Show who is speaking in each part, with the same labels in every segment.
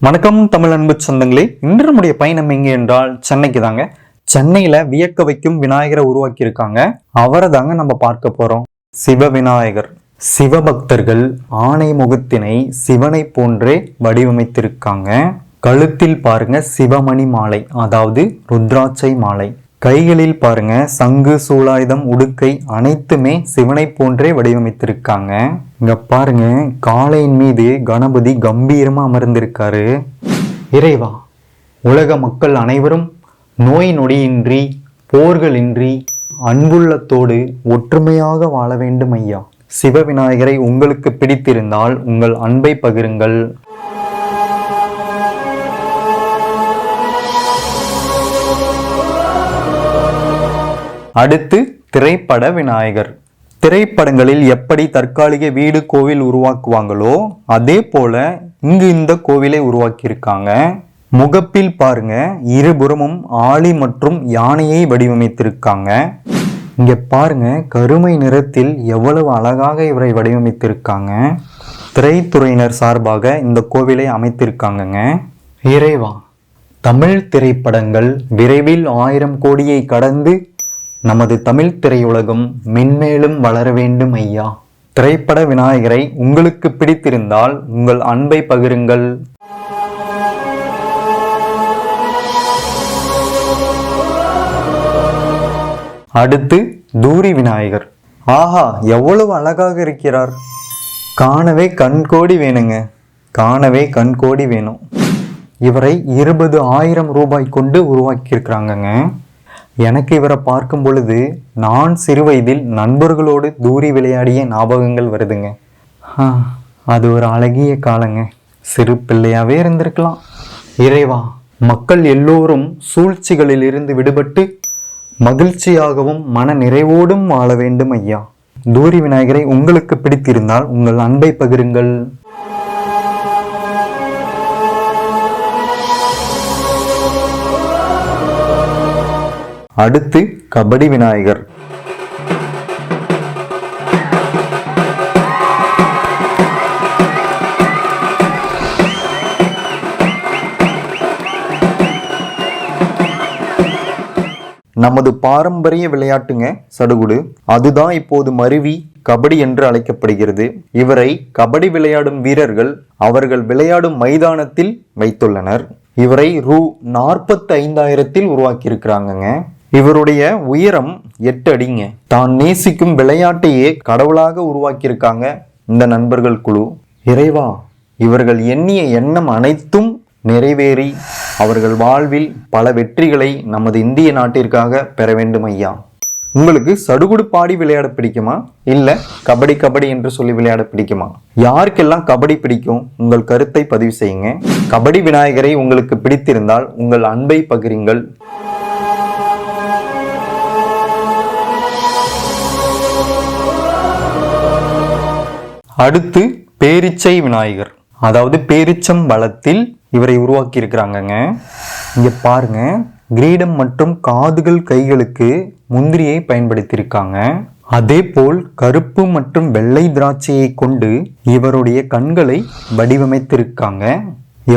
Speaker 1: வணக்கம் தமிழ் அன்பு சொந்தங்களே, இன்று நம்முடைய பயணம் எங்கே என்றால் சென்னைக்கு தாங்க. சென்னையில வியக்க வைக்கும் விநாயகரை உருவாக்கி இருக்காங்க. அவரை தாங்க நம்ம பார்க்க போறோம். சிவ விநாயகர். சிவபக்தர்கள் ஆணை முகத்தினை சிவனை போன்றே வடிவமைத்திருக்காங்க. கழுத்தில் பாருங்க சிவமணி மாலை, அதாவது ருத்ராட்சை மாலை. கைகளில் பாருங்க சங்கு, சூலாயுதம், உடுக்கை அனைத்துமே சிவனை போன்றே வடிவமைத்திருக்காங்க. இங்க பாருங்க காளையின் மீது கணபதி கம்பீரமா அமர்ந்திருக்காரு. இறைவா, உலக மக்கள் அனைவரும் நோய் நொடியின்றி, போர்களின்றி, அன்புள்ளத்தோடு ஒற்றுமையாக வாழ வேண்டும் ஐயா. சிவ விநாயகரை உங்களுக்கு பிடித்திருந்தால் உங்கள் அன்பை பகிருங்கள். அடுத்து திரைப்பட விநாயகர். திரைப்படங்களில் எப்படி தற்காலிக வீடு, கோவில் உருவாக்குவாங்களோ அதே போல இங்கு இந்த கோவிலை உருவாக்கியிருக்காங்க. முகப்பில் பாருங்க இருபுறமும் ஆளி மற்றும் யானையை வடிவமைத்திருக்காங்க. இங்க பாருங்க கருமை நிறத்தில் எவ்வளவு அழகாக இவரை வடிவமைத்திருக்காங்க. திரைத்துறையினர் சார்பாக இந்த கோவிலை அமைத்திருக்காங்கங்க. இறைவா, தமிழ் திரைப்படங்கள் விரைவில் 1000 கோடியை கடந்து நமது தமிழ் திரையுலகம் மென்மேலும் வளர வேண்டும் ஐயா. திரைப்பட விநாயகரை உங்களுக்கு பிடித்திருந்தால் உங்கள் அன்பை பகிருங்கள். அடுத்து தூரி விநாயகர். ஆஹா, எவ்வளவு அழகாக இருக்கிறார். காணவே கண்கோடி வேணுங்க, காணவே கண்கோடி வேணும். இவரை 20,000 ரூபாய் கொண்டு உருவாக்கியிருக்கிறாங்கங்க. எனக்கு இவரை பார்க்கும் பொழுது நான் சிறு வயதில் நண்பர்களோடு தூரி விளையாடிய ஞாபகங்கள் வருதுங்க. அது ஒரு அழகிய காலங்க. சிறு பிள்ளையாவே இருந்திருக்கலாம். இறைவா, மக்கள் எல்லோரும் சூழ்ச்சிகளில் இருந்து விடுபட்டு மகிழ்ச்சியாகவும் மன நிறைவோடும் வாழ வேண்டும் ஐயா. தூரி விநாயகரை உங்களுக்கு பிடித்திருந்தால் உங்கள் அன்பை பகிருங்கள். அடுத்து கபடி விநாயகர். நமது பாரம்பரிய விளையாட்டுங்க சடுகுடு. அதுதான் இப்போது மருவி கபடி என்று அழைக்கப்படுகிறது. இவரை கபடி விளையாடும் வீரர்கள் அவர்கள் விளையாடும் மைதானத்தில் வைத்துள்ளனர். இவரை ரூ. 45,000 உருவாக்கி இருக்கிறாங்கங்க. இவருடைய உயரம் 8 அடிங்க. தான் நேசிக்கும் விளையாட்டையே கடவுளாக உருவாக்கியிருக்காங்க இந்த நண்பர்கள் குழு. இறைவா, இவர்கள் எண்ணிய எண்ணம் அனைத்தும் நிறைவேறி அவர்கள் வாழ்வில் பல வெற்றிகளை நமது இந்திய நாட்டிற்காக பெற வேண்டும் ஐயா. உங்களுக்கு சடுகுடு பாடி விளையாட பிடிக்குமா, இல்ல கபடி கபடி என்று சொல்லி விளையாட பிடிக்குமா? யாருக்கெல்லாம் கபடி பிடிக்கும், உங்கள் கருத்தை பதிவு செய்யுங்க. கபடி விநாயகரை உங்களுக்கு பிடித்திருந்தால் உங்கள் அன்பை பகிருங்கள். அடுத்து பேரிச்சை விநாயகர், அதாவது பேரிச்சம் பழத்தில் இவரை உருவாக்கி இருக்கிறாங்கங்க. இங்க பாருங்க கிரீடம் மற்றும் காதுகள், கைகளுக்கு முந்திரியை பயன்படுத்தியிருக்காங்க. அதே போல் கருப்பு மற்றும் வெள்ளை திராட்சையை கொண்டு இவருடைய கண்களை வடிவமைத்திருக்காங்க.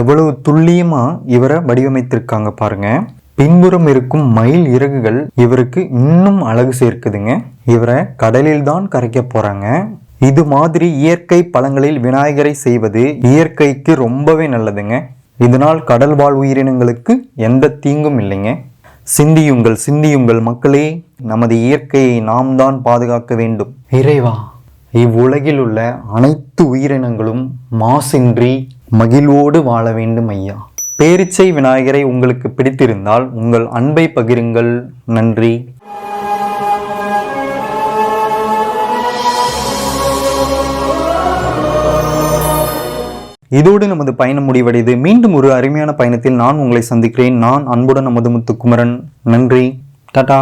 Speaker 1: எவ்வளவு துல்லியமா இவரை வடிவமைத்திருக்காங்க பாருங்க. பின்புறம் இருக்கும் மயில் இறகுகள் இவருக்கு இன்னும் அழகு சேர்க்குதுங்க. இவரை கடலில் தான் கரைக்க போறாங்க. இது மாதிரி இயற்கை பழங்களில் விநாயகரை செய்வது இயற்கைக்கு ரொம்பவே நல்லதுங்க. இதனால் கடல் வாழ் உயிரினங்களுக்கு எந்த தீங்கும் இல்லைங்க. சிந்தியுங்கள் சிந்தியுங்கள் மக்களே, நமது இயற்கையை நாம் தான் பாதுகாக்க வேண்டும். இறைவா, இவ்வுலகில் உள்ள அனைத்து உயிரினங்களும் மாசின்றி மகிழ்வோடு வாழ வேண்டும் ஐயா. பேரிச்சை விநாயகரை உங்களுக்கு பிடித்திருந்தால் உங்கள் அன்பை பகிருங்கள். நன்றி. இதோடு நமது பயணம் முடிவடைது. மீண்டும் ஒரு அருமையான பயணத்தில் நான் உங்களை சந்திக்கிறேன். நான் அன்புடன் நமது முத்துக்குமரன். நன்றி. டாடா.